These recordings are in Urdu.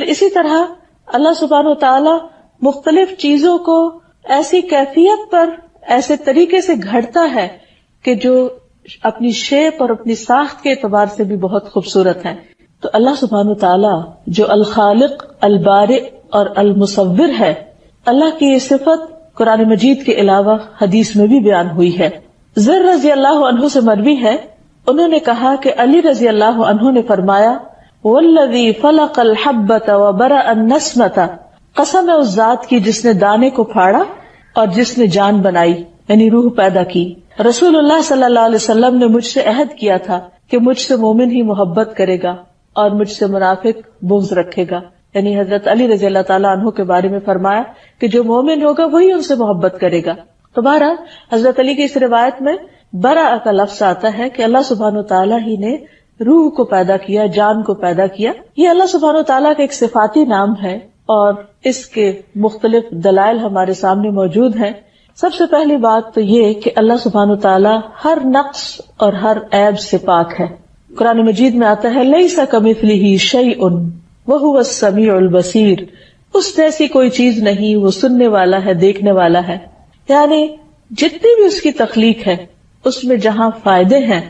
اسی طرح اللہ سبحانہ و تعالی مختلف چیزوں کو ایسی کیفیت پر ایسے طریقے سے گھڑتا ہے کہ جو اپنی شیپ اور اپنی ساخت کے اعتبار سے بھی بہت خوبصورت ہے. تو اللہ سبحانہ و تعالی جو الخالق، البارئ اور المصور ہے، اللہ کی یہ صفت قرآن مجید کے علاوہ حدیث میں بھی بیان ہوئی ہے. زر رضی اللہ عنہ سے مروی ہے، انہوں نے کہا کہ علی رضی اللہ عنہ نے فرمایا، والذی فلق الحبۃ وبرأ النسمۃ، قسم ہے اس ذات کی جس نے دانے کو پھاڑا اور جس نے جان بنائی یعنی روح پیدا کی. رسول اللہ صلی اللہ علیہ وسلم نے مجھ سے عہد کیا تھا کہ مجھ سے مومن ہی محبت کرے گا اور مجھ سے منافق بغض رکھے گا. یعنی حضرت علی رضی اللہ تعالیٰ عنہ کے بارے میں فرمایا کہ جو مومن ہوگا وہی ان سے محبت کرے گا. تو بہرحال حضرت علی کی اس روایت میں برا کا لفظ آتا ہے کہ اللہ سبحانہ و تعالیٰ ہی نے روح کو پیدا کیا، جان کو پیدا کیا. یہ اللہ سبحانہ و تعالیٰ کا ایک صفاتی نام ہے اور اس کے مختلف دلائل ہمارے سامنے موجود ہیں. سب سے پہلی بات تو یہ کہ اللہ سبحانہ و تعالیٰ ہر نقص اور ہر عیب سے پاک ہے. قرآن مجید میں آتا ہے لیس کمثلہ شیء وہو السمیع البصیر، اس جیسی کوئی چیز نہیں، وہ سننے والا ہے، دیکھنے والا ہے. یعنی جتنی بھی اس کی تخلیق ہے اس میں جہاں فائدے ہیں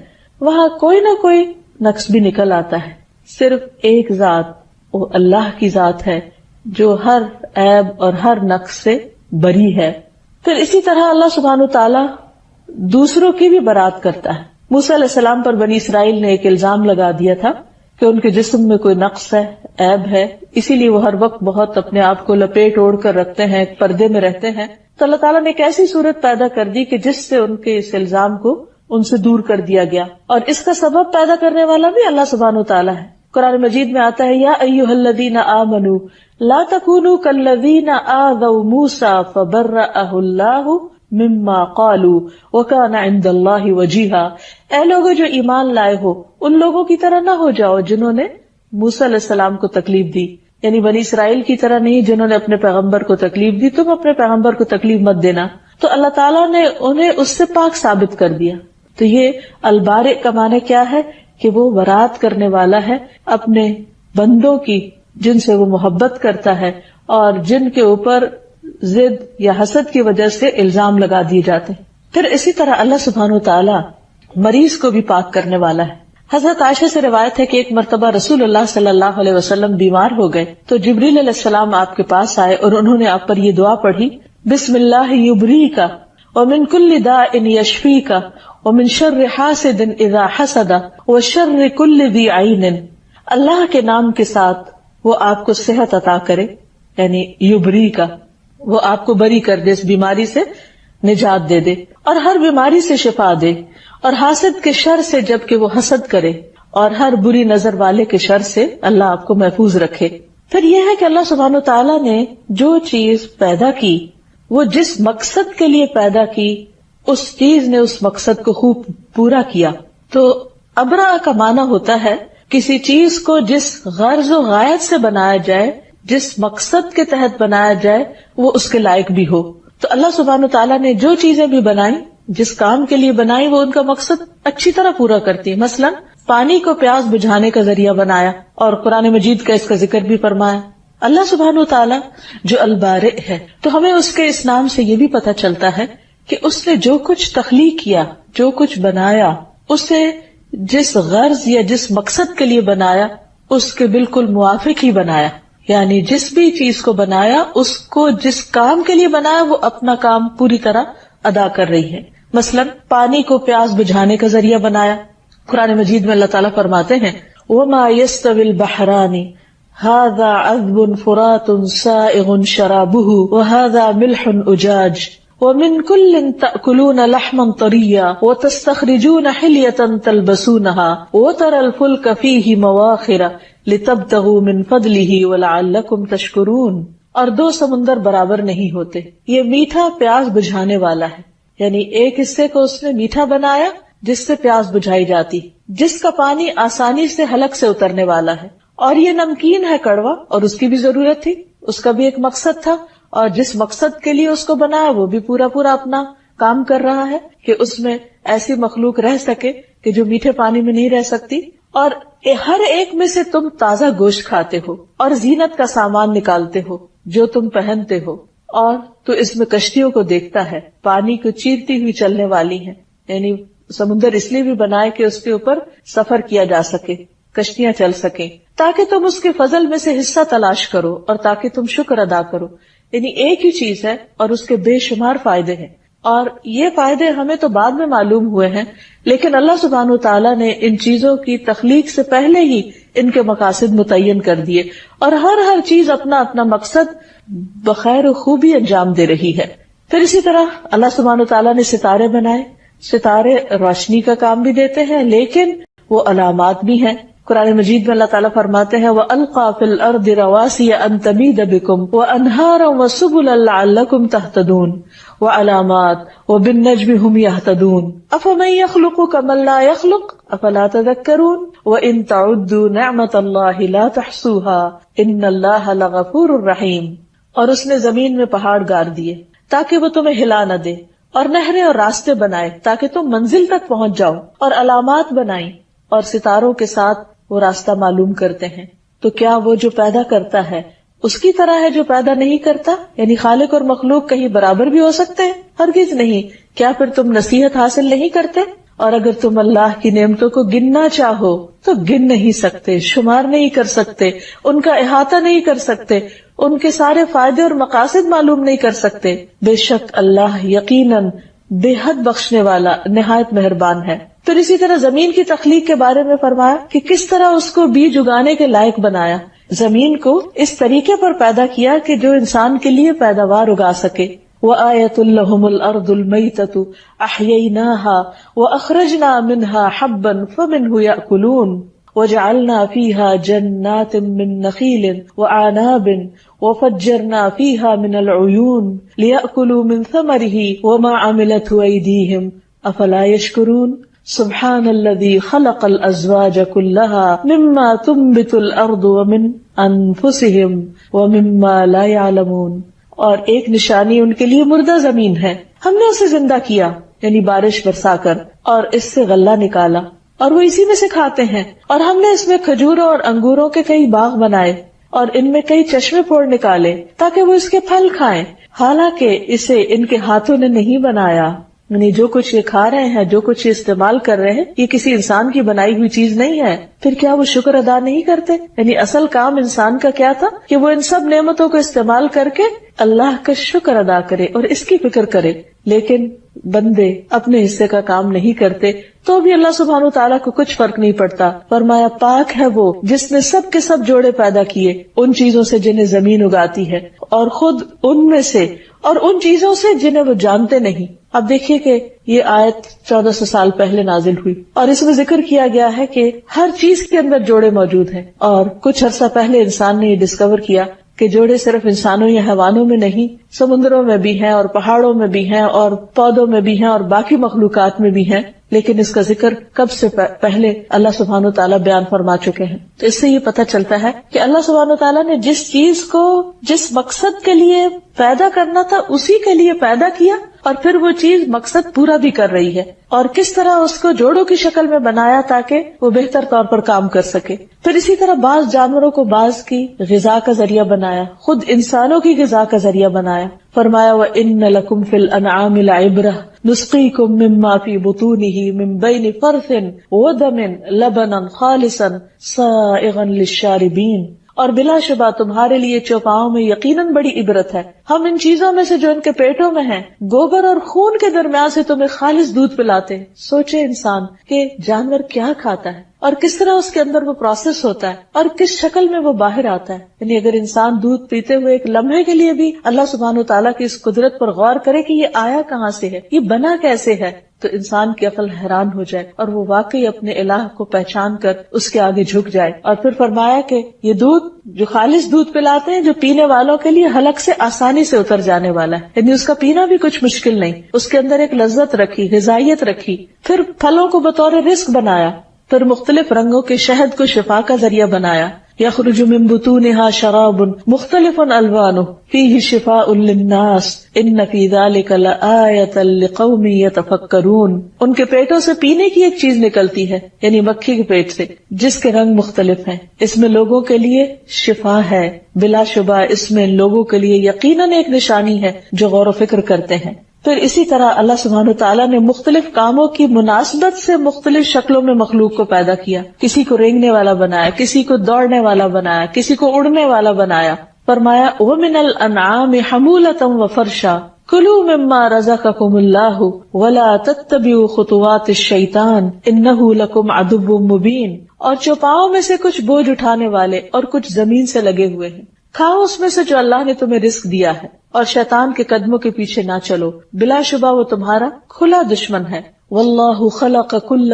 وہاں کوئی نہ کوئی نقص بھی نکل آتا ہے. صرف ایک ذات، وہ اللہ کی ذات ہے جو ہر عیب اور ہر نقص سے بری ہے. پھر اسی طرح اللہ سبحانہ تعالیٰ دوسروں کی بھی برات کرتا ہے. موسیٰ علیہ السلام پر بنی اسرائیل نے ایک الزام لگا دیا تھا کہ ان کے جسم میں کوئی نقص ہے، عیب ہے، اسی لیے وہ ہر وقت بہت اپنے آپ کو لپیٹ اوڑھ کر رکھتے ہیں، پردے میں رہتے ہیں. تو اللہ تعالیٰ نے ایک ایسی صورت پیدا کر دی کہ جس سے ان کے اس الزام کو ان سے دور کر دیا گیا، اور اس کا سبب پیدا کرنے والا بھی اللہ سبحانہ تعالیٰ ہے. قرآن مجید میں آتا ہے یا ایھا الذین آمنوا لا تکونوا کالذین آذوا موسیٰ فبرأہ اللہ مما قالوا وکان عند اللہ وجیہا. اے لوگوں جو ایمان لائے ہو، ان لوگوں کی طرح نہ ہو جاؤ جنہوں نے موسیٰ علیہ السلام کو تکلیف دی. یعنی بنی اسرائیل کی طرح نہیں جنہوں نے اپنے پیغمبر کو تکلیف دی، تم اپنے پیغمبر کو تکلیف مت دینا. تو اللہ تعالیٰ نے انہیں اس سے پاک ثابت کر دیا. تو یہ البارئ کا معنی کیا ہے کہ وہ برات کرنے والا ہے اپنے بندوں کی جن سے وہ محبت کرتا ہے اور جن کے اوپر ضد یا حسد کی وجہ سے الزام لگا دیے جاتے ہیں. پھر اسی طرح اللہ سبحانہ وتعالی مریض کو بھی پاک کرنے والا ہے. حضرت عائشہ سے روایت ہے کہ ایک مرتبہ رسول اللہ صلی اللہ علیہ وسلم بیمار ہو گئے تو جبریل علیہ السلام آپ کے پاس آئے اور انہوں نے آپ پر یہ دعا پڑھی، بسم اللہ یبریک ومن کل داء یشفیک ومن شر حاسد اذا حسد وشر کل ذی عین. اللہ کے نام کے ساتھ وہ آپ کو صحت عطا کرے، یعنی یبریک، وہ آپ کو بری کر دے، اس بیماری سے نجات دے دے اور ہر بیماری سے شفا دے، اور حاسد کے شر سے جبکہ وہ حسد کرے، اور ہر بری نظر والے کے شر سے اللہ آپ کو محفوظ رکھے. پھر یہ ہے کہ اللہ سبحانہ تعالیٰ نے جو چیز پیدا کی وہ جس مقصد کے لیے پیدا کی اس چیز نے اس مقصد کو خوب پورا کیا. تو ابرا کا معنی ہوتا ہے کسی چیز کو جس غرض و غایت سے بنایا جائے، جس مقصد کے تحت بنایا جائے، وہ اس کے لائق بھی ہو. تو اللہ سبحانہ تعالیٰ نے جو چیزیں بھی بنائی، جس کام کے لیے بنائی، وہ ان کا مقصد اچھی طرح پورا کرتی ہے. مثلا پانی کو پیاس بجھانے کا ذریعہ بنایا اور قرآن مجید کا اس کا ذکر بھی فرمایا. اللہ سبحانہ تعالیٰ جو البارئ ہے، تو ہمیں اس کے اس نام سے یہ بھی پتہ چلتا ہے کہ اس نے جو کچھ تخلیق کیا، جو کچھ بنایا، اسے جس غرض یا جس مقصد کے لیے بنایا اس کے بالکل موافق ہی بنایا. یعنی جس بھی چیز کو بنایا، اس کو جس کام کے لیے بنایا وہ اپنا کام پوری طرح ادا کر رہی ہے. مثلا پانی کو پیاس بجھانے کا ذریعہ بنایا. قرآن مجید میں اللہ تعالیٰ فرماتے ہیں وَمَا يَسْتَوِي الْبَحْرَانِ هَذَا عَذْبٌ فُرَاتٌ سَائِغٌ شَرَابُهُ وَهَذَا مِلْحٌ أُجَاجٌ وَمِنْ كُلٍّ تَأْكُلُونَ لَحْمًا طَرِيًّا وَتَسْتَخْرِجُونَ حِلْيَةً تَلْبَسُونَهَا وَتَرَى الْفُلْكَ فِيهِ مَوَاخِرَ لِتَبْتَغُوا مِنْ فَضْلِهِ وَلَعَلَّكُمْ تَشْكُرُونَ. اور دو سمندر برابر نہیں ہوتے. یہ میٹھا پیاس بجھانے والا ہے، یعنی ایک حصے کو اس نے میٹھا بنایا جس سے پیاس بجھائی جاتی، جس کا پانی آسانی سے حلق سے اترنے والا ہے، اور یہ نمکین ہے کڑوا، اور اس کی بھی ضرورت تھی، اس کا بھی ایک مقصد تھا، اور جس مقصد کے لیے اس کو بنایا وہ بھی پورا اپنا کام کر رہا ہے کہ اس میں ایسی مخلوق رہ سکے کہ جو میٹھے پانی میں نہیں رہ سکتی، اور ہر ایک میں سے تم تازہ گوشت کھاتے ہو اور زینت کا سامان نکالتے ہو جو تم پہنتے ہو، اور تو اس میں کشتیوں کو دیکھتا ہے، پانی کو چیرتی ہوئی چلنے والی ہیں، یعنی سمندر اس لیے بھی بنائے کہ اس کے اوپر سفر کیا جا سکے، کشتیاں چل سکیں، تاکہ تم اس کے فضل میں سے حصہ تلاش کرو اور تاکہ تم شکر ادا کرو. یعنی ایک ہی چیز ہے اور اس کے بے شمار فائدے ہیں، اور یہ فائدے ہمیں تو بعد میں معلوم ہوئے ہیں، لیکن اللہ سبحانہ وتعالیٰ نے ان چیزوں کی تخلیق سے پہلے ہی ان کے مقاصد متعین کر دیے، اور ہر چیز اپنا اپنا مقصد بخیر و خوبی انجام دے رہی ہے. پھر اسی طرح اللہ سبحانہ وتعالیٰ نے ستارے بنائے. ستارے روشنی کا کام بھی دیتے ہیں لیکن وہ علامات بھی ہیں. قرآن مجید میں اللہ تعالیٰ فرماتے ہیں وَأَلْقَى فِي الْأَرْضِ رَوَاسِيَ أَن تَمِيدَ بِكُمْ وَأَنْهَارًا وَسُبُلًا لَعَلَّكُمْ تَهْتَدُونَ وَعَلَامَاتٍ وَبِالنَّجْمِ هُمْ يَهْتَدُونَ أَفَمَن يَخْلُقُ كَمَن لَّا يَخْلُقُ أَفَلَا تَذَكَّرُونَ وَإِن تَعُدُّوا نِعْمَةَ اللَّهِ لَا تُحْصُوهَا إِنَّ اللَّهَ لَغَفُورٌ رَّحِيمٌ. اور اس نے زمین میں پہاڑ گاڑ دیے تاکہ وہ تمہیں ہلا نہ دے، اور نہریں اور راستے بنائے تاکہ تم منزل تک پہنچ جاؤ، اور علامات بنائی اور ستاروں کے ساتھ وہ راستہ معلوم کرتے ہیں. تو کیا وہ جو پیدا کرتا ہے اس کی طرح ہے جو پیدا نہیں کرتا؟ یعنی خالق اور مخلوق کہیں برابر بھی ہو سکتے ہیں؟ ہرگز نہیں. کیا پھر تم نصیحت حاصل نہیں کرتے؟ اور اگر تم اللہ کی نعمتوں کو گننا چاہو تو گن نہیں سکتے، شمار نہیں کر سکتے، ان کا احاطہ نہیں کر سکتے، ان کے سارے فائدے اور مقاصد معلوم نہیں کر سکتے. بے شک اللہ یقیناً بے حد بخشنے والا نہایت مہربان ہے. پھر اسی طرح زمین کی تخلیق کے بارے میں فرمایا کہ کس طرح اس کو بیج اگانے کے لائق بنایا. زمین کو اس طریقے پر پیدا کیا کہ جو انسان کے لیے پیداوار اگا سکے. وَآيَةٌ لَهُمُ الْأَرْضُ الْمَيْتَةُ أَحْيَيْنَاهَا وَأَخْرَجْنَا مِنْهَا حَبًّا فَمِنْهُ يَأْكُلُونَ وَجَعَلْنَا فِيهَا جَنَّاتٍ مِّن نَخِيلٍ وَأَعْنَابٍ وَفَجَّرْنَا فِيهَا مِنَ الْعُيُونِ لِيَأْكُلُوا مِن ثَمَرِهِ وَمَا عَمِلَتْهُ أَيْدِيهِمْ أَفَلَا يَشْكُرُونَ سبحان الذي خلق الازواج كلها مما تنبت الارض ومن انفسهم ومما لا يعلمون. اور ایک نشانی ان کے لیے مردہ زمین ہے، ہم نے اسے زندہ کیا یعنی بارش برسا کر، اور اس سے غلہ نکالا اور وہ اسی میں سے کھاتے ہیں. اور ہم نے اس میں کھجوروں اور انگوروں کے کئی باغ بنائے اور ان میں کئی چشمے پھوڑ نکالے تاکہ وہ اس کے پھل کھائیں، حالانکہ اسے ان کے ہاتھوں نے نہیں بنایا. یعنی جو کچھ یہ کھا رہے ہیں، جو کچھ یہ استعمال کر رہے ہیں، یہ کسی انسان کی بنائی ہوئی چیز نہیں ہے. پھر کیا وہ شکر ادا نہیں کرتے؟ یعنی اصل کام انسان کا کیا تھا کہ وہ ان سب نعمتوں کو استعمال کر کے اللہ کا شکر ادا کرے اور اس کی فکر کرے. لیکن بندے اپنے حصے کا کام نہیں کرتے تو بھی اللہ سبحانہ وتعالیٰ کو کچھ فرق نہیں پڑتا. فرمایا پاک ہے وہ جس نے سب کے سب جوڑے پیدا کیے ان چیزوں سے جنہیں زمین اگاتی ہے، اور خود ان میں سے اور ان چیزوں سے جنہیں وہ جانتے نہیں. اب دیکھیے کہ یہ آیت 1400 سال پہلے نازل ہوئی اور اس میں ذکر کیا گیا ہے کہ ہر چیز کے اندر جوڑے موجود ہیں. اور کچھ عرصہ پہلے انسان نے یہ ڈسکور کیا کہ جوڑے صرف انسانوں یا حیوانوں میں نہیں، سمندروں میں بھی ہیں اور پہاڑوں میں بھی ہیں اور پودوں میں بھی ہیں اور باقی مخلوقات میں بھی ہیں. لیکن اس کا ذکر کب سے پہلے اللہ سبحانہ وتعالیٰ بیان فرما چکے ہیں. تو اس سے یہ پتہ چلتا ہے کہ اللہ سبحانہ وتعالیٰ نے جس چیز کو جس مقصد کے لیے پیدا کرنا تھا اسی کے لیے پیدا کیا، اور پھر وہ چیز مقصد پورا بھی کر رہی ہے، اور کس طرح اس کو جوڑوں کی شکل میں بنایا تاکہ وہ بہتر طور پر کام کر سکے. پھر اسی طرح بعض جانوروں کو بعض کی غذا کا ذریعہ بنایا، خود انسانوں کی غذا کا ذریعہ بنایا. فرمایا وَإِنَّ لَكُمْ فِي الْأَنْعَامِ لَعِبْرَةً نُسْقِيكُم مِّمَّا فِي بُطُونِهِ مِن بَيْنِ فَرْثٍ وَدَمٍ لَبَنًا خَالِصًا سَائِغًا لِلشَّارِبِينَ. اور بلا شبہ تمہارے لیے چوپاؤں میں یقیناً بڑی عبرت ہے. ہم ان چیزوں میں سے جو ان کے پیٹوں میں ہیں، گوبر اور خون کے درمیان سے تمہیں خالص دودھ پلاتے ہیں. سوچے انسان کہ جانور کیا کھاتا ہے اور کس طرح اس کے اندر وہ پروسیس ہوتا ہے اور کس شکل میں وہ باہر آتا ہے. یعنی اگر انسان دودھ پیتے ہوئے ایک لمحے کے لیے بھی اللہ سبحانہ وتعالیٰ کی اس قدرت پر غور کرے کہ یہ آیا کہاں سے ہے، یہ بنا کیسے ہے، تو انسان کی عقل حیران ہو جائے اور وہ واقعی اپنے الہ کو پہچان کر اس کے آگے جھک جائے. اور پھر فرمایا کہ یہ دودھ جو خالص دودھ پلاتے ہیں جو پینے والوں کے لیے حلق سے آسانی سے اتر جانے والا ہے، یعنی اس کا پینا بھی کچھ مشکل نہیں، اس کے اندر ایک لذت رکھی، غذائیت رکھی. پھر پھلوں کو بطور رزق بنایا، پھر مختلف رنگوں کے شہد کو شفا کا ذریعہ بنایا. يخرج من بطونها شراب مختلف ألوانه فيه شفاء للناس إن في ذلك لآية لقوم يتفكرون. ان کے پیٹوں سے پینے کی ایک چیز نکلتی ہے، یعنی مکھی کے پیٹ سے، جس کے رنگ مختلف ہیں، اس میں لوگوں کے لیے شفا ہے، بلا شبہ اس میں لوگوں کے لیے یقیناً ایک نشانی ہے جو غور و فکر کرتے ہیں. پھر اسی طرح اللہ سبحانہ وتعالیٰ نے مختلف کاموں کی مناسبت سے مختلف شکلوں میں مخلوق کو پیدا کیا. کسی کو رینگنے والا بنایا، کسی کو دوڑنے والا بنایا، کسی کو اڑنے والا بنایا. فرمایا وَمِنَ الْأَنْعَامِ حَمُولَةً وَفَرْشًا كُلُوا مِمَّا رَزَقَكُمُ اللَّهُ وَلَا تَتَّبِعُوا خُطُوَاتِ الشَّيْطَانِ إِنَّهُ لَكُمْ عَدُوٌّ مُبِينٌ. اور چوپاؤں میں سے کچھ بوجھ اٹھانے والے اور کچھ زمین سے لگے ہوئے ہیں، کھاؤ اس میں سے جو اللہ نے تمہیں رزق دیا ہے، اور شیطان کے قدموں کے پیچھے نہ چلو، بلا شبہ وہ تمہارا کھلا دشمن ہے. واللہ خلق کل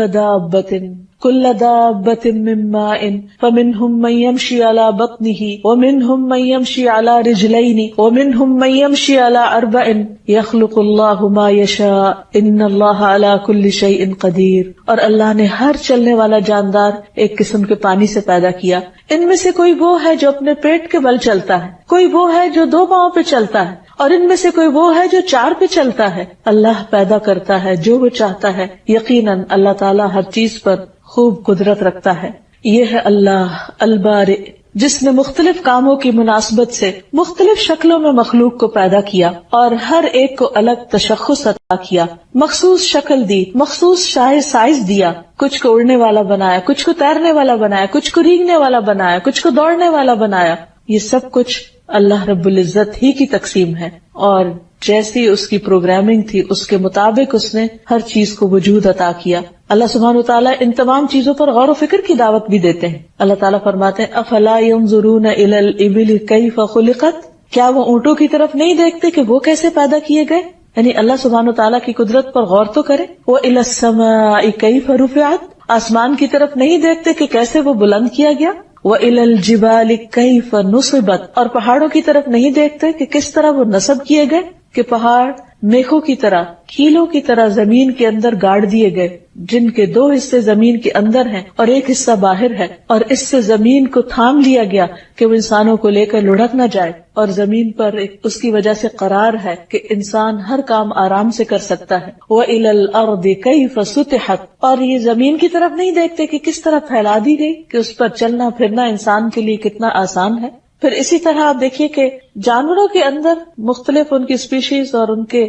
دابۃ من ماء فمنهم من يمشي على بطنه ومنهم من يمشي على رجلين ومنهم من يمشي على اربع يخلق الله ما يشاء ان الله على كل شيء قدیر. اور اللہ نے ہر چلنے والا جاندار ایک قسم کے پانی سے پیدا کیا. ان میں سے کوئی وہ ہے جو اپنے پیٹ کے بل چلتا ہے، کوئی وہ ہے جو 2 پاؤں پہ چلتا ہے، اور ان میں سے کوئی وہ ہے جو 4 پہ چلتا ہے. اللہ پیدا کرتا ہے جو وہ چاہتا ہے. یقیناً اللہ تعالیٰ ہر چیز پر خوب قدرت رکھتا ہے. یہ ہے اللہ البارئ، جس نے مختلف کاموں کی مناسبت سے مختلف شکلوں میں مخلوق کو پیدا کیا اور ہر ایک کو الگ تشخص عطا کیا، مخصوص شکل دی، مخصوص سائز دیا. کچھ کو اڑنے والا بنایا، کچھ کو تیرنے والا بنایا، کچھ کو رینگنے والا بنایا، کچھ کو دوڑنے والا بنایا. یہ سب کچھ اللہ رب العزت ہی کی تقسیم ہے، اور جیسی اس کی پروگرامنگ تھی اس کے مطابق اس نے ہر چیز کو وجود عطا کیا. اللہ سبحانہ وتعالیٰ ان تمام چیزوں پر غور و فکر کی دعوت بھی دیتے ہیں. اللہ تعالیٰ فرماتے ہیں افلا ينظرون الى الابل كيف خلقت، کیا وہ اونٹوں کی طرف نہیں دیکھتے کہ وہ کیسے پیدا کیے گئے؟ یعنی اللہ سبحانہ وتعالیٰ کی قدرت پر غور تو کرے. وَإِلَى السَّمَاءِ كَيْفَ رُفِعَتْ، آسمان کی طرف نہیں دیکھتے کہ کیسے وہ بلند کیا گیا. وَإِلَى الْجِبَالِ كَيْفَ نُصِبَتْ، اور پہاڑوں کی طرف نہیں دیکھتے کہ کس طرح وہ نصب کیے گئے، کہ پہاڑ میخوں کی طرح، کیلوں کی طرح زمین کے اندر گاڑ دیے گئے، جن کے 2 حصے زمین کے اندر ہیں اور ایک حصہ باہر ہے، اور اس سے زمین کو تھام لیا گیا کہ وہ انسانوں کو لے کر لڑک نہ جائے، اور زمین پر اس کی وجہ سے قرار ہے کہ انسان ہر کام آرام سے کر سکتا ہے. وَإِلَى الْأَرْضِ كَيْفَ سُطِحَتْ، اور یہ زمین کی طرف نہیں دیکھتے کہ کس طرح پھیلا دی گئی، کہ اس پر چلنا پھرنا انسان کے لیے کتنا آسان ہے. پھر اسی طرح آپ دیکھیے کہ جانوروں کے اندر مختلف ان کی اسپیشیز اور ان کے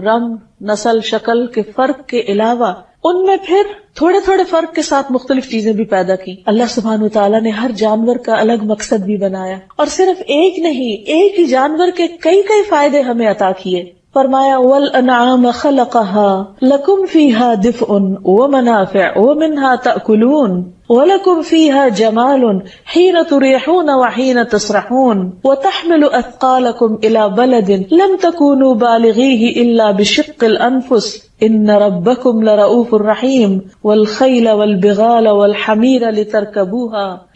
رنگ، نسل، شکل کے فرق کے علاوہ ان میں پھر تھوڑے تھوڑے فرق کے ساتھ مختلف چیزیں بھی پیدا کی. اللہ سبحانہ وتعالیٰ نے ہر جانور کا الگ مقصد بھی بنایا، اور صرف ایک نہیں، ایک ہی جانور کے کئی فائدے ہمیں عطا کیے. فرمایا وَالْأَنْعَامَ خَلَقَهَا لَكُمْ فِيهَا دِفْءٌ وَمَنَافِعُ وَمِنْهَا تَأْكُلُونَ وَلَكُمْ فِيهَا جَمَالٌ حِينَ تُرِيحُونَ وَحِينَ تَسْرَحُونَ وَتَحْمِلُ أَثْقَالَكُمْ إِلَى بَلَدٍ لَمْ تَكُونُوا بَالِغِيهِ إِلَّا بِشِقِّ الْأَنفُسِ إِنَّ رَبَّكُمْ لَرَءُوفٌ رَحِيمٌ وَالْخَيْلَ وَالْبِغَالَ وَالْحَمِيرَ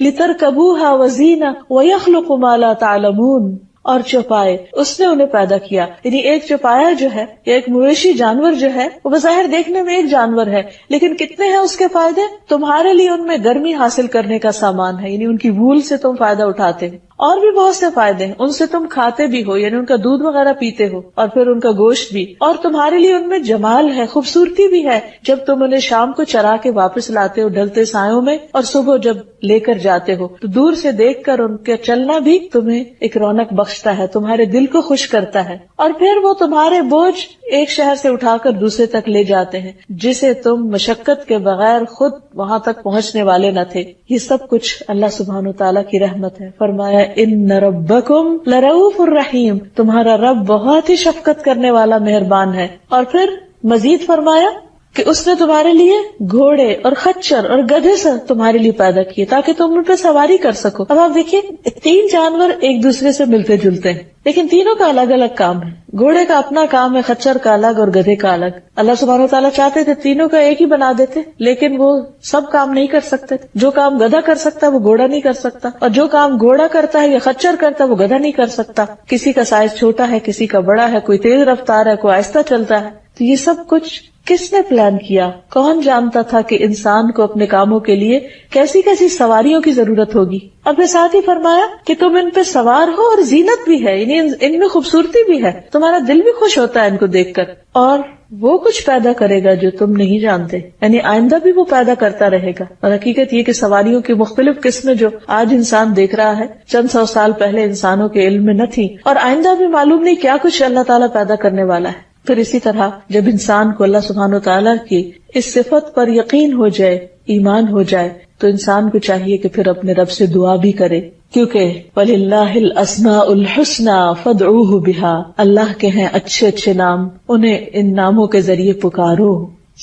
لِتَرْكَبُوهَا وَزِينَةً وَيَخْلُقُ مَا لَا تَعْلَمُونَ. اور چوپائے اس نے انہیں پیدا کیا، یعنی ایک چوپایا جو ہے، ایک مویشی جانور جو ہے، وہ بظاہر دیکھنے میں ایک جانور ہے، لیکن کتنے ہیں اس کے فائدے؟ تمہارے لیے ان میں گرمی حاصل کرنے کا سامان ہے، یعنی ان کی وول سے تم فائدہ اٹھاتے ہیں، اور بھی بہت سے فائدے ہیں، ان سے تم کھاتے بھی ہو، یعنی ان کا دودھ وغیرہ پیتے ہو، اور پھر ان کا گوشت بھی، اور تمہارے لیے ان میں جمال ہے، خوبصورتی بھی ہے. جب تم انہیں شام کو چرا کے واپس لاتے ہو ڈھلتے سایوں میں، اور صبح جب لے کر جاتے ہو تو دور سے دیکھ کر ان کا چلنا بھی تمہیں ایک رونق بخشتا ہے، تمہارے دل کو خوش کرتا ہے. اور پھر وہ تمہارے بوجھ ایک شہر سے اٹھا کر دوسرے تک لے جاتے ہیں، جسے تم مشقت کے بغیر خود وہاں تک پہنچنے والے نہ تھے. یہ سب کچھ اللہ سبحانہ وتعالیٰ کی رحمت ہے. فرمایا ان ربکم لرؤوف الرحیم، تمہارا رب بہت ہی شفقت کرنے والا مہربان ہے. اور پھر مزید فرمایا کہ اس نے تمہارے لیے گھوڑے اور خچر اور گدھے سے تمہارے لیے پیدا کیے تاکہ تم ان پہ سواری کر سکو. اب آپ دیکھیے 3 جانور ایک دوسرے سے ملتے جلتے ہیں، لیکن تینوں کا الگ الگ کام ہے. گھوڑے کا اپنا کام ہے، خچر کا الگ اور گدھے کا الگ. اللہ سبحانہ وتعالیٰ چاہتے تھے تینوں کا ایک ہی بنا دیتے، لیکن وہ سب کام نہیں کر سکتے. جو کام گدھا کر سکتا ہے وہ گھوڑا نہیں کر سکتا، اور جو کام گھوڑا کرتا ہے یا خچر کرتا ہے وہ گدھا نہیں کر سکتا. کسی کا سائز چھوٹا ہے، کسی کا بڑا ہے، کوئی تیز رفتار ہے، کوئی آہستہ چلتا ہے. تو یہ سب کچھ کس نے پلان کیا؟ کون جانتا تھا کہ انسان کو اپنے کاموں کے لیے کیسی کیسی سواریوں کی ضرورت ہوگی؟ اور پھر ساتھ ہی فرمایا کہ تم ان پہ سوار ہو اور زینت بھی ہے، یعنی ان میں خوبصورتی بھی ہے، تمہارا دل بھی خوش ہوتا ہے ان کو دیکھ کر، اور وہ کچھ پیدا کرے گا جو تم نہیں جانتے، یعنی آئندہ بھی وہ پیدا کرتا رہے گا۔ اور حقیقت یہ کہ سواریوں کی مختلف قسمیں جو آج انسان دیکھ رہا ہے، چند سو سال پہلے انسانوں کے علم میں نہ تھی، اور آئندہ بھی معلوم نہیں کیا کچھ اللہ تعالیٰ پیدا کرنے والا ہے۔ پھر اسی طرح جب انسان کو اللہ سبحانہ وتعالیٰ کی اس صفت پر یقین ہو جائے، ایمان ہو جائے، تو انسان کو چاہیے کہ پھر اپنے رب سے دعا بھی کرے، کیونکہ وَلِلَّهِ الْأَسْمَاءُ الْحُسْنَى فَادْعُوهُ بِهَا، اللہ کے ہیں اچھے اچھے نام، انہیں ان ناموں کے ذریعے پکارو۔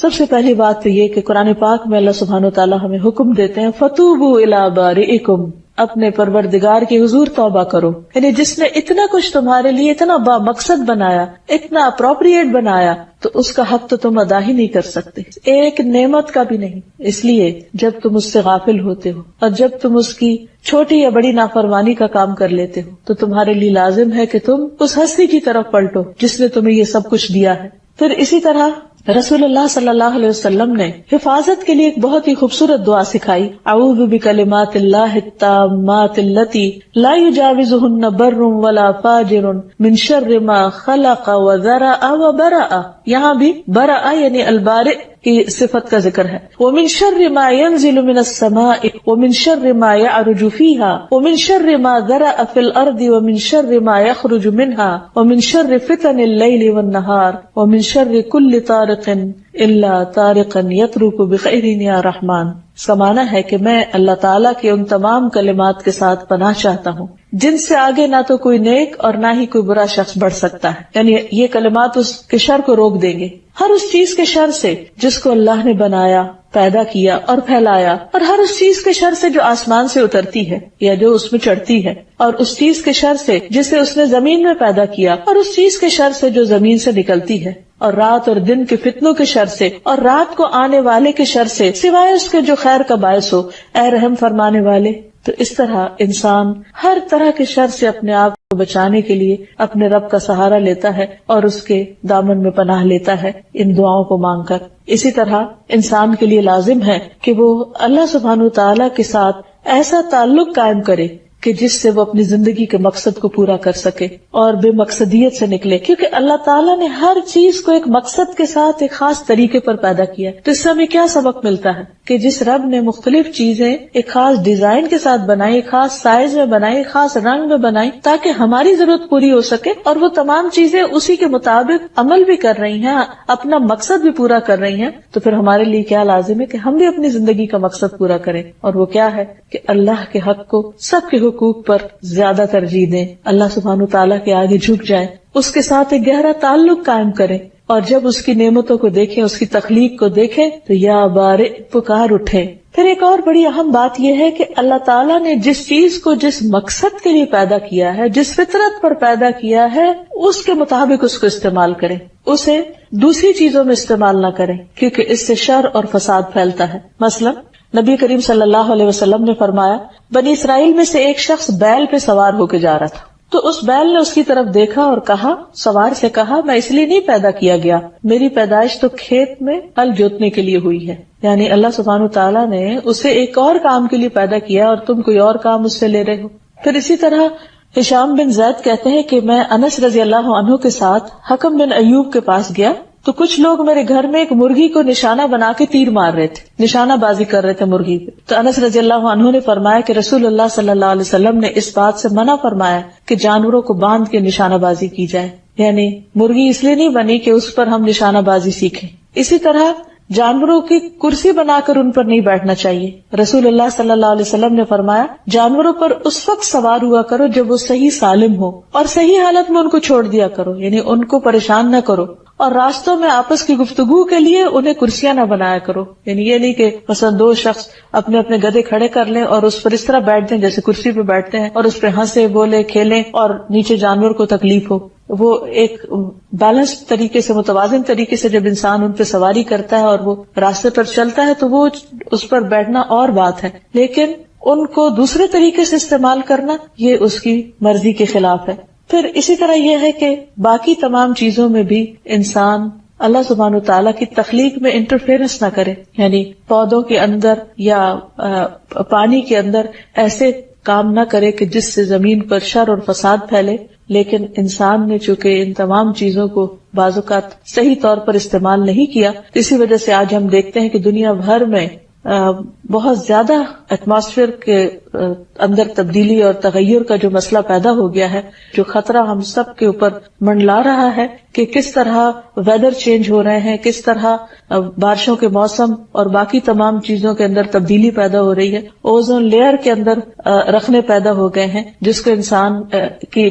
سب سے پہلی بات تو یہ کہ قرآن پاک میں اللہ سبحانہ وتعالیٰ ہمیں حکم دیتے ہیں فَتُوبُوا إِلَىٰ بَارِئِكُمْ، اپنے پروردگار کے حضور توبہ کرو، یعنی جس نے اتنا کچھ تمہارے لیے اتنا با مقصد بنایا، اتنا اپروپریٹ بنایا، تو اس کا حق تو تم ادا ہی نہیں کر سکتے، ایک نعمت کا بھی نہیں۔ اس لیے جب تم اس سے غافل ہوتے ہو اور جب تم اس کی چھوٹی یا بڑی نافرمانی کا کام کر لیتے ہو تو تمہارے لیے لازم ہے کہ تم اس ہستی کی طرف پلٹو جس نے تمہیں یہ سب کچھ دیا ہے۔ پھر اسی طرح رسول اللہ صلی اللہ علیہ وسلم نے حفاظت کے لیے ایک بہت ہی خوبصورت دعا سکھائی، اعوذ بکلمات اللہ التامات التی لا یجاوزہن بر ولا فاجر من شر ما خلق وذرأ وبرأ، یہاں بھی برأ یعنی البارئ کی صفت کا ذکر ہے، ومن شر ما ينزل من السماء ومن شر ما يعرج فيها ومن شر ما ذرأ في الارض ومن شر ما يخرج منها ومن شر فتن الليل والنهار ومن شر كل طارق الا طارقا يطرق بخير يا رحمن۔ سمانا ہے کہ میں اللہ تعالیٰ کے ان تمام کلمات کے ساتھ پناہ چاہتا ہوں جن سے آگے نہ تو کوئی نیک اور نہ ہی کوئی برا شخص بڑھ سکتا ہے، یعنی یہ کلمات اس کے شر کو روک دیں گے، ہر اس چیز کے شر سے جس کو اللہ نے بنایا، پیدا کیا اور پھیلایا، اور ہر اس چیز کے شر سے جو آسمان سے اترتی ہے یا جو اس میں چڑھتی ہے، اور اس چیز کے شر سے جسے اس نے زمین میں پیدا کیا، اور اس چیز کے شر سے جو زمین سے نکلتی ہے، اور رات اور دن کے فتنوں کے شر سے اور رات کو آنے والے کے شر سے، سوائے اس کے جو خیر کا باعث ہو، اے رحم فرمانے والے۔ تو اس طرح انسان ہر طرح کے شر سے اپنے آپ کو بچانے کے لیے اپنے رب کا سہارا لیتا ہے اور اس کے دامن میں پناہ لیتا ہے ان دعاؤں کو مانگ کر۔ اسی طرح انسان کے لیے لازم ہے کہ وہ اللہ سبحانہ وتعالیٰ کے ساتھ ایسا تعلق قائم کرے کہ جس سے وہ اپنی زندگی کے مقصد کو پورا کر سکے اور بے مقصدیت سے نکلے، کیونکہ اللہ تعالیٰ نے ہر چیز کو ایک مقصد کے ساتھ ایک خاص طریقے پر پیدا کیا ہے۔ تو اس سے ہمیں کیا سبق ملتا ہے کہ جس رب نے مختلف چیزیں ایک خاص ڈیزائن کے ساتھ بنائی، ایک خاص سائز میں بنائی، ایک خاص رنگ میں بنائی تاکہ ہماری ضرورت پوری ہو سکے، اور وہ تمام چیزیں اسی کے مطابق عمل بھی کر رہی ہیں، اپنا مقصد بھی پورا کر رہی ہیں، تو پھر ہمارے لیے کیا لازم ہے کہ ہم بھی اپنی زندگی کا مقصد پورا کریں، اور وہ کیا ہے کہ اللہ کے حق کو سب کے حقوق پر زیادہ ترجیح دیں، اللہ سبحانہ تعالیٰ کے آگے جھک جائیں، اس کے ساتھ ایک گہرا تعلق قائم کریں، اور جب اس کی نعمتوں کو دیکھیں، اس کی تخلیق کو دیکھیں تو یا بارئ پکار اٹھیں۔ پھر ایک اور بڑی اہم بات یہ ہے کہ اللہ تعالیٰ نے جس چیز کو جس مقصد کے لیے پیدا کیا ہے، جس فطرت پر پیدا کیا ہے، اس کے مطابق اس کو استعمال کریں، اسے دوسری چیزوں میں استعمال نہ کریں، کیونکہ اس سے شر اور فساد پھیلتا ہے۔ مثلا نبی کریم صلی اللہ علیہ وسلم نے فرمایا، بنی اسرائیل میں سے ایک شخص بیل پہ سوار ہو کے جا رہا تھا، تو اس بیل نے اس کی طرف دیکھا اور کہا، سوار سے کہا، میں اس لیے نہیں پیدا کیا گیا، میری پیدائش تو کھیت میں ہل جوتنے کے لیے ہوئی ہے، یعنی اللہ سبحانہ تعالیٰ نے اسے ایک اور کام کے لیے پیدا کیا اور تم کوئی اور کام اس سے لے رہے ہو۔ پھر اسی طرح ہشام بن زید کہتے ہیں کہ میں انس رضی اللہ عنہ کے ساتھ حکم بن ایوب کے پاس گیا تو کچھ لوگ میرے گھر میں ایک مرغی کو نشانہ بنا کے تیر مار رہے تھے، نشانہ بازی کر رہے تھے مرغی پہ۔ تو انس رضی اللہ عنہ نے فرمایا کہ رسول اللہ صلی اللہ علیہ وسلم نے اس بات سے منع فرمایا کہ جانوروں کو باندھ کے نشانہ بازی کی جائے، یعنی مرغی اس لیے نہیں بنی کہ اس پر ہم نشانہ بازی سیکھیں۔ اسی طرح جانوروں کی کرسی بنا کر ان پر نہیں بیٹھنا چاہیے۔ رسول اللہ صلی اللہ علیہ وسلم نے فرمایا، جانوروں پر اس وقت سوار ہوا کرو جب وہ صحیح سالم ہو، اور صحیح حالت میں ان کو چھوڑ دیا کرو، یعنی ان کو پریشان نہ کرو، اور راستوں میں آپس کی گفتگو کے لیے انہیں کرسیاں نہ بنایا کرو، یعنی یہ نہیں کہ مثلا دو شخص اپنے اپنے گدھے کھڑے کر لیں اور اس پر اس طرح بیٹھ دیں جیسے کرسی پہ بیٹھتے ہیں، اور اس پہ ہنسے بولے کھیلیں اور نیچے جانور کو تکلیف ہو۔ وہ ایک بیلنس طریقے سے، متوازن طریقے سے جب انسان ان پہ سواری کرتا ہے اور وہ راستے پر چلتا ہے تو وہ اس پر بیٹھنا اور بات ہے، لیکن ان کو دوسرے طریقے سے استعمال کرنا یہ اس کی مرضی کے خلاف ہے۔ پھر اسی طرح یہ ہے کہ باقی تمام چیزوں میں بھی انسان اللہ سبحانہ وتعالیٰ کی تخلیق میں انٹرفیئرنس نہ کرے، یعنی پودوں کے اندر یا پانی کے اندر ایسے کام نہ کرے کہ جس سے زمین پر شر اور فساد پھیلے. لیکن انسان نے چونکہ ان تمام چیزوں کو بعض اوقات صحیح طور پر استعمال نہیں کیا، اسی وجہ سے آج ہم دیکھتے ہیں کہ دنیا بھر میں بہت زیادہ ایٹماسفیئر کے اندر تبدیلی اور تغیر کا جو مسئلہ پیدا ہو گیا ہے، جو خطرہ ہم سب کے اوپر منڈلا رہا ہے کہ کس طرح ویدر چینج ہو رہے ہیں، کس طرح بارشوں کے موسم اور باقی تمام چیزوں کے اندر تبدیلی پیدا ہو رہی ہے. اوزون لیئر کے اندر رخنے پیدا ہو گئے ہیں جس کو انسان کی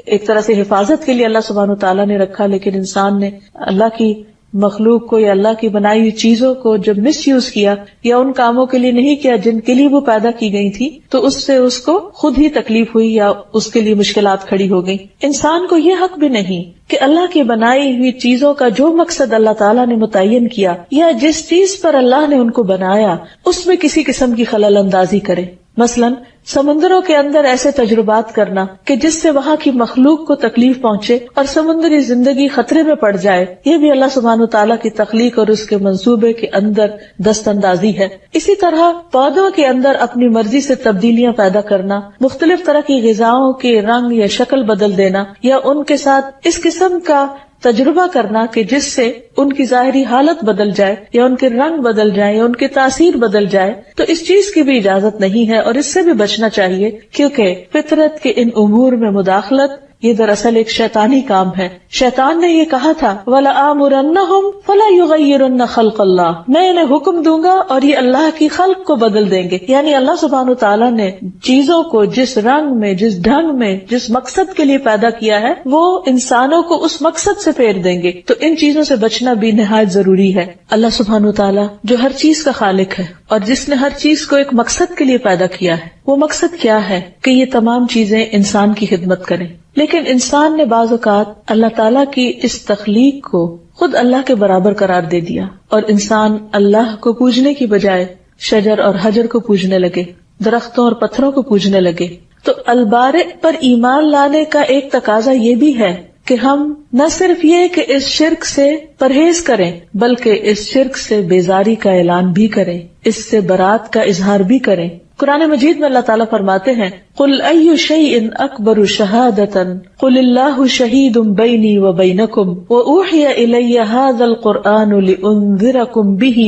ایک طرح سے حفاظت کے لیے اللہ سبحانہ وتعالیٰ نے رکھا، لیکن انسان نے اللہ کی مخلوق کو یا اللہ کی بنائی ہوئی چیزوں کو جب مس یوز کیا یا ان کاموں کے لیے نہیں کیا جن کے لیے وہ پیدا کی گئی تھی، تو اس سے اس کو خود ہی تکلیف ہوئی یا اس کے لیے مشکلات کھڑی ہو گئی. انسان کو یہ حق بھی نہیں کہ اللہ کی بنائی ہوئی چیزوں کا جو مقصد اللہ تعالیٰ نے متعین کیا یا جس چیز پر اللہ نے ان کو بنایا اس میں کسی قسم کی خلل اندازی کرے. مثلاً سمندروں کے اندر ایسے تجربات کرنا کہ جس سے وہاں کی مخلوق کو تکلیف پہنچے اور سمندری زندگی خطرے میں پڑ جائے، یہ بھی اللہ سبحانہ وتعالیٰ کی تخلیق اور اس کے منصوبے کے اندر دست اندازی ہے. اسی طرح پودوں کے اندر اپنی مرضی سے تبدیلیاں پیدا کرنا، مختلف طرح کی غذاؤں کے رنگ یا شکل بدل دینا یا ان کے ساتھ اس قسم کا تجربہ کرنا کہ جس سے ان کی ظاہری حالت بدل جائے یا ان کے رنگ بدل جائے یا ان کی تاثیر بدل جائے، تو اس چیز کی بھی اجازت نہیں ہے اور اس سے بھی بچنا چاہیے، کیونکہ فطرت کے ان امور میں مداخلت یہ دراصل ایک شیطانی کام ہے. شیطان نے یہ کہا تھا وَلَآمُرَنَّهُمْ فَلَا يُغَيِّرُنَّ خَلْقَ اللَّهِ، میں انہیں حکم دوں گا اور یہ اللہ کی خلق کو بدل دیں گے. یعنی اللہ سبحانہ وتعالیٰ نے چیزوں کو جس رنگ میں، جس ڈھنگ میں، جس مقصد کے لیے پیدا کیا ہے وہ انسانوں کو اس مقصد سے پھیر دیں گے. تو ان چیزوں سے بچنا بھی نہایت ضروری ہے. اللہ سبحانہ وتعالیٰ جو ہر چیز کا خالق ہے اور جس نے ہر چیز کو ایک مقصد کے لیے پیدا کیا ہے، وہ مقصد کیا ہے کہ یہ تمام چیزیں انسان کی خدمت کریں. لیکن انسان نے بعض اوقات اللہ تعالیٰ کی اس تخلیق کو خود اللہ کے برابر قرار دے دیا اور انسان اللہ کو پوجنے کی بجائے شجر اور حجر کو پوجنے لگے، درختوں اور پتھروں کو پوجنے لگے. تو البارئ پر ایمان لانے کا ایک تقاضا یہ بھی ہے کہ ہم نہ صرف یہ کہ اس شرک سے پرہیز کریں بلکہ اس شرک سے بیزاری کا اعلان بھی کریں، اس سے برات کا اظہار بھی کریں. قرآن مجید میں اللہ تعالیٰ فرماتے ہیں قُلْ أَيُّ شَيْءٍ أَكْبَرُ شَهَادَةً قُلِ اللَّهُ شَهِيدٌ بَيْنِي وَبَيْنَكُمْ وَأُوحِيَ إِلَيَّ هَذَا الْقُرْآنُ لِأُنذِرَكُمْ بِهِ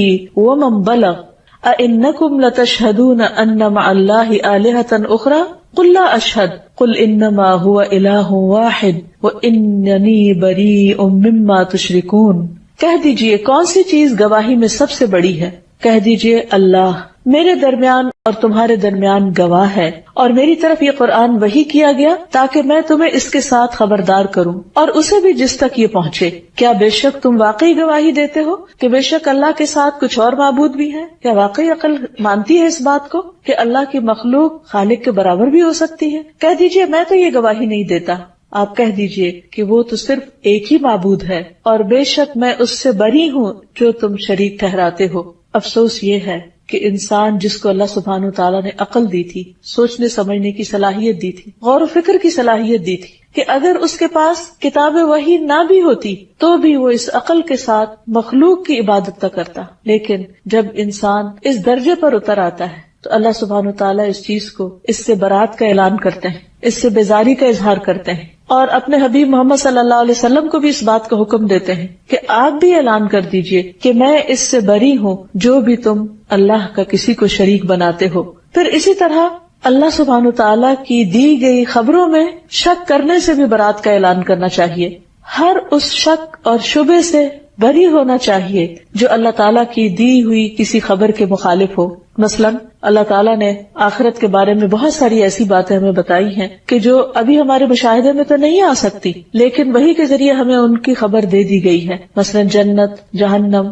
وَمَنْ بَلَغَ أَإِنَّكُمْ لَتَشْهَدُونَ أَنَّ مَعَ اللَّهِ آلِهَةً أُخْرَى قُلْ لَا أَشْهَدُ قُلْ إِنَّمَا هُوَ إِلَٰهٌ وَاحِدٌ وَإِنَّنِي بَرِيءٌ مِّمَّا تُشْرِكُونَ. کہہ دیجئے کون سی چیز گواہی میں سب سے بڑی ہے؟ کہہ دیجئے اللہ میرے درمیان اور تمہارے درمیان گواہ ہے، اور میری طرف یہ قرآن وحی کیا گیا تاکہ میں تمہیں اس کے ساتھ خبردار کروں اور اسے بھی جس تک یہ پہنچے. کیا بے شک تم واقعی گواہی دیتے ہو کہ بے شک اللہ کے ساتھ کچھ اور معبود بھی ہیں؟ کیا واقعی عقل مانتی ہے اس بات کو کہ اللہ کی مخلوق خالق کے برابر بھی ہو سکتی ہے؟ کہہ دیجئے میں تو یہ گواہی نہیں دیتا. آپ کہہ دیجئے کہ وہ تو صرف ایک ہی معبود ہے اور بے شک میں اس سے بری ہوں جو تم شریک ٹھہراتے ہو. افسوس یہ ہے کہ انسان جس کو اللہ سبحانہ وتعالیٰ نے عقل دی تھی، سوچنے سمجھنے کی صلاحیت دی تھی، غور و فکر کی صلاحیت دی تھی، کہ اگر اس کے پاس کتاب وحی نہ بھی ہوتی تو بھی وہ اس عقل کے ساتھ مخلوق کی عبادت نہ کرتا. لیکن جب انسان اس درجے پر اتر آتا ہے تو اللہ سبحانہ وتعالیٰ اس چیز کو، اس سے برات کا اعلان کرتے ہیں، اس سے بیزاری کا اظہار کرتے ہیں اور اپنے حبیب محمد صلی اللہ علیہ وسلم کو بھی اس بات کا حکم دیتے ہیں کہ آپ بھی اعلان کر دیجئے کہ میں اس سے بری ہوں جو بھی تم اللہ کا کسی کو شریک بناتے ہو. پھر اسی طرح اللہ سبحانہ تعالیٰ کی دی گئی خبروں میں شک کرنے سے بھی برات کا اعلان کرنا چاہیے. ہر اس شک اور شبہ سے بری ہونا چاہیے جو اللہ تعالیٰ کی دی ہوئی کسی خبر کے مخالف ہو. مثلاً اللہ تعالیٰ نے آخرت کے بارے میں بہت ساری ایسی باتیں ہمیں بتائی ہیں کہ جو ابھی ہمارے مشاہدے میں تو نہیں آ سکتی، لیکن وحی کے ذریعے ہمیں ان کی خبر دے دی گئی ہے. مثلاً جنت، جہنم،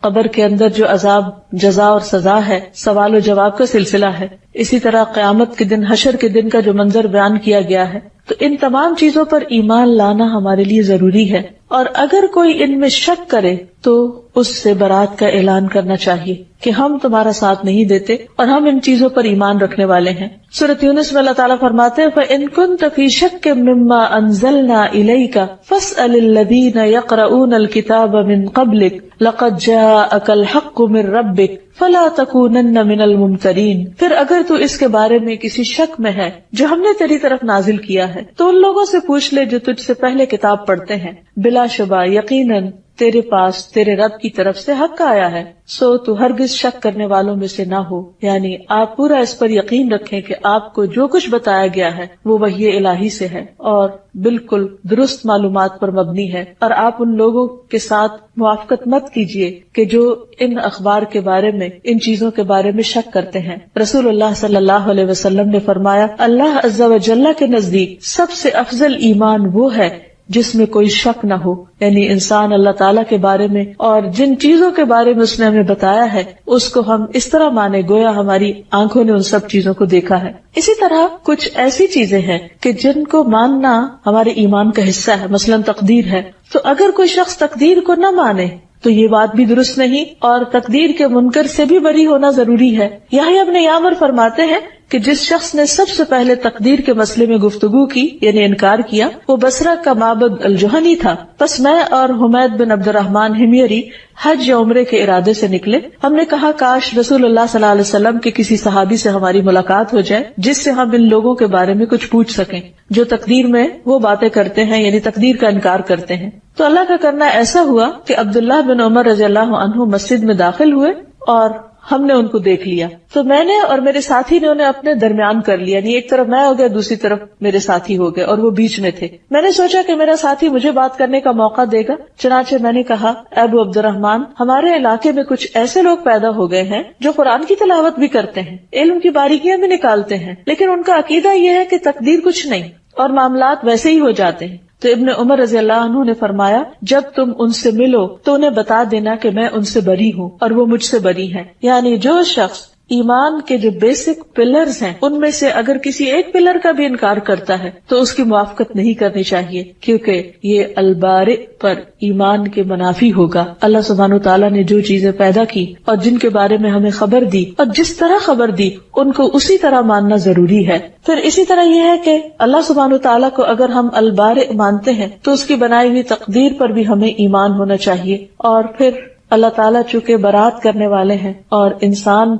قبر کے اندر جو عذاب، جزا اور سزا ہے، سوال و جواب کا سلسلہ ہے. اسی طرح قیامت کے دن، حشر کے دن کا جو منظر بیان کیا گیا ہے. تو ان تمام چیزوں پر ایمان لانا ہمارے لیے ضروری ہے. اور اگر کوئی ان میں شک کرے تو اس سے برات کا اعلان کرنا چاہیے کہ ہم تمہارا ساتھ نہیں دیتے اور ہم ان چیزوں پر ایمان رکھنے والے ہیں۔ سورۃ یونس میں اللہ تعالیٰ فرماتے ہیں فَإِن كُنتَ فِي شَكٍّ مِّمَّا أَنزَلْنَا إِلَيْكَ فَاسْأَلِ الَّذِينَ يَقْرَؤُونَ الْكِتَابَ مِن قَبْلِكَ لَقَدْ جَاءَكَ الْحَقُّ مِن رَّبِّكَ فَلَا تَكُونَنَّ مِنَ الْمُمْتَرِينَ۔ پھر اگر تو اس کے بارے میں کسی شک میں ہے جو ہم نے تیری طرف نازل کیا ہے تو ان لوگوں سے پوچھ لے جو تجھ سے پہلے کتاب پڑھتے ہیں، بلا شبہ یقیناً تیرے پاس تیرے رب کی طرف سے حق آیا ہے، سو تو ہرگز شک کرنے والوں میں سے نہ ہو۔ یعنی آپ پورا اس پر یقین رکھیں کہ آپ کو جو کچھ بتایا گیا ہے وہ وحی الہی سے ہے اور بالکل درست معلومات پر مبنی ہے، اور آپ ان لوگوں کے ساتھ موافقت مت کیجیے کہ جو ان اخبار کے بارے میں، ان چیزوں کے بارے میں شک کرتے ہیں۔ رسول اللہ صلی اللہ علیہ وسلم نے فرمایا اللہ عز و جل کے نزدیک سب سے افضل ایمان وہ ہے جس میں کوئی شک نہ ہو، یعنی انسان اللہ تعالیٰ کے بارے میں اور جن چیزوں کے بارے میں اس نے ہمیں بتایا ہے اس کو ہم اس طرح مانے گویا ہماری آنکھوں نے ان سب چیزوں کو دیکھا ہے۔ اسی طرح کچھ ایسی چیزیں ہیں کہ جن کو ماننا ہمارے ایمان کا حصہ ہے، مثلا تقدیر ہے، تو اگر کوئی شخص تقدیر کو نہ مانے تو یہ بات بھی درست نہیں، اور تقدیر کے منکر سے بھی بری ہونا ضروری ہے۔ یحییٰ ابن یعمر فرماتے ہیں کہ جس شخص نے سب سے پہلے تقدیر کے مسئلے میں گفتگو کی یعنی انکار کیا وہ بصرہ کا معبد الجہنی تھا۔ پس میں اور حمید بن عبد الرحمن ہمیری حج یا عمرے کے ارادے سے نکلے۔ ہم نے کہا کاش رسول اللہ صلی اللہ علیہ وسلم کے کسی صحابی سے ہماری ملاقات ہو جائے جس سے ہم ان لوگوں کے بارے میں کچھ پوچھ سکیں جو تقدیر میں وہ باتیں کرتے ہیں، یعنی تقدیر کا انکار کرتے ہیں۔ تو اللہ کا کرنا ایسا ہوا کہ عبداللہ بن عمر رضی اللہ عنہ مسجد میں داخل ہوئے اور ہم نے ان کو دیکھ لیا، تو میں نے اور میرے ساتھی نے انہیں اپنے درمیان کر لیا، یعنی ایک طرف میں ہو گیا، دوسری طرف میرے ساتھی ہو گئے اور وہ بیچ میں تھے۔ میں نے سوچا کہ میرا ساتھی مجھے بات کرنے کا موقع دے گا، چنانچہ میں نے کہا ابو عبد الرحمن، ہمارے علاقے میں کچھ ایسے لوگ پیدا ہو گئے ہیں جو قرآن کی تلاوت بھی کرتے ہیں، علم کی باریکیاں بھی نکالتے ہیں، لیکن ان کا عقیدہ یہ ہے کہ تقدیر کچھ نہیں اور معاملات ویسے ہی ہو جاتے ہیں۔ تو ابن عمر رضی اللہ عنہ نے فرمایا جب تم ان سے ملو تو انہیں بتا دینا کہ میں ان سے بری ہوں اور وہ مجھ سے بری ہیں۔ یعنی جو شخص ایمان کے جو بیسک پلرز ہیں ان میں سے اگر کسی ایک پلر کا بھی انکار کرتا ہے تو اس کی موافقت نہیں کرنی چاہیے، کیونکہ یہ البارئ پر ایمان کے منافی ہوگا۔ اللہ سبحانہ وتعالیٰ نے جو چیزیں پیدا کی اور جن کے بارے میں ہمیں خبر دی اور جس طرح خبر دی ان کو اسی طرح ماننا ضروری ہے۔ پھر اسی طرح یہ ہے کہ اللہ سبحانہ وتعالیٰ کو اگر ہم البارئ مانتے ہیں تو اس کی بنائی ہوئی تقدیر پر بھی ہمیں ایمان ہونا چاہیے، اور پھر اللہ تعالیٰ چونکہ برات کرنے والے ہیں اور انسان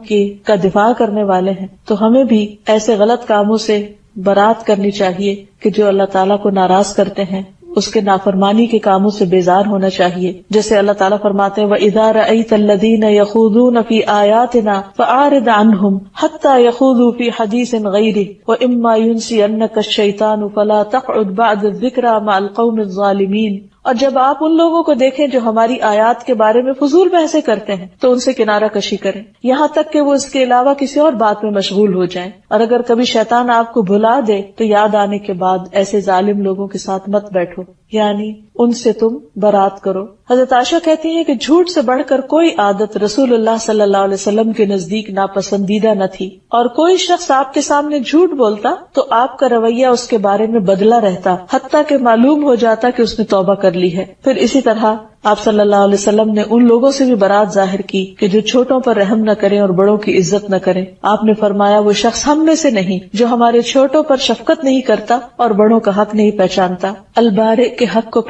کا دفاع کرنے والے ہیں تو ہمیں بھی ایسے غلط کاموں سے برات کرنی چاہیے کہ جو اللہ تعالیٰ کو ناراض کرتے ہیں، اس کے نافرمانی کے کاموں سے بیزار ہونا چاہیے۔ جیسے اللہ تعالیٰ فرماتے ہیں وَإِذَا رَأَيْتَ الَّذِينَ يَخُوضُونَ فِي آيَاتِنَا فَأَعْرِضْ عَنْهُمْ حَتَّى يَخُوضُوا فِي حَدِيثٍ غَيْرِهِ وَإِمَّا يُنْسِيَنَّكَ الشَّيْطَانُ فَلَا تَقْعُدْ بَعْدَ الذِّكْرَى مَعَ الْقَوْمِ الظَّالِمِينَ۔ اور جب آپ ان لوگوں کو دیکھیں جو ہماری آیات کے بارے میں فضول بحثیں کرتے ہیں تو ان سے کنارہ کشی کریں یہاں تک کہ وہ اس کے علاوہ کسی اور بات میں مشغول ہو جائیں، اور اگر کبھی شیطان آپ کو بھلا دے تو یاد آنے کے بعد ایسے ظالم لوگوں کے ساتھ مت بیٹھو، یعنی ان سے تم برات کرو۔ حضرت عائشہ کہتی ہیں کہ جھوٹ سے بڑھ کر کوئی عادت رسول اللہ صلی اللہ علیہ وسلم کے نزدیک ناپسندیدہ نہ تھی، اور کوئی شخص آپ کے سامنے جھوٹ بولتا تو آپ کا رویہ اس کے بارے میں بدلا رہتا حتیٰ کہ معلوم ہو جاتا کہ اس نے توبہ کر لی ہے۔ پھر اسی طرح آپ صلی اللہ علیہ وسلم نے ان لوگوں سے بھی برات ظاہر کی کہ جو چھوٹوں پر رحم نہ کریں اور بڑوں کی عزت نہ کریں۔ آپ نے فرمایا وہ شخص ہم میں سے نہیں جو ہمارے چھوٹوں پر شفقت نہیں کرتا اور بڑوں کا حق نہیں پہچانتا۔ البارئ کے حق کو